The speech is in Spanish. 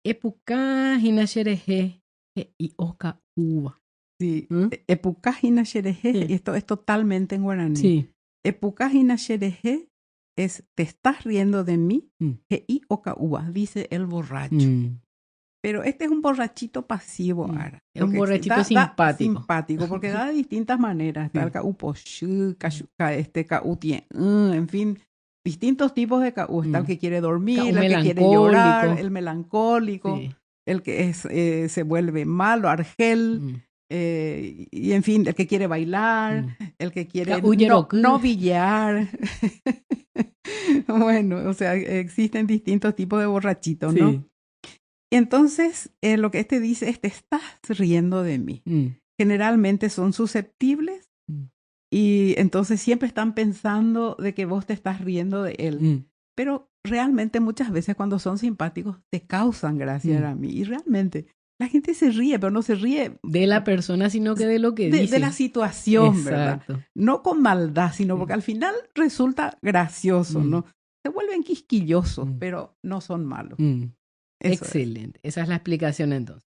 Epuka hinasherehe y oka uva. Sí, ¿Mm? Epuka hinasherehe, Sí. esto es totalmente en guaraní. Sí. Epuka hinasherehe es, te estás riendo de mí, Mm. y oka uva, dice el borracho. Mm. Pero este es un borrachito pasivo, Mm. Ara. Es un borrachito Da simpático. simpático, porque da de distintas maneras. Está Sí. el ka'u poshú, ka'u tien, en fin, distintos tipos de ka'u. Está el que quiere dormir, Un el que quiere llorar, melancólico. el melancólico, Sí. el que se vuelve malo, argel, Mm. y en fin, el que quiere bailar, Mm. el que quiere Uyeroku. no billar. Bueno, o sea, existen distintos tipos de borrachitos, ¿no? Sí. Entonces, lo que este dice es, te estás riendo de mí. Mm. Generalmente son susceptibles Mm. y entonces siempre están pensando de que vos te estás riendo de él. Mm. Pero realmente muchas veces cuando son simpáticos te causan gracia a mí. Y realmente la gente se ríe, pero no se ríe de la persona, sino que de lo que dice. de la situación, Exacto. ¿verdad? No con maldad, sino Sí. porque al final resulta gracioso, Mm. ¿no? Se vuelven quisquillosos, Mm. pero no son malos. Mm. Eso es. Excelente. Esa es la explicación entonces.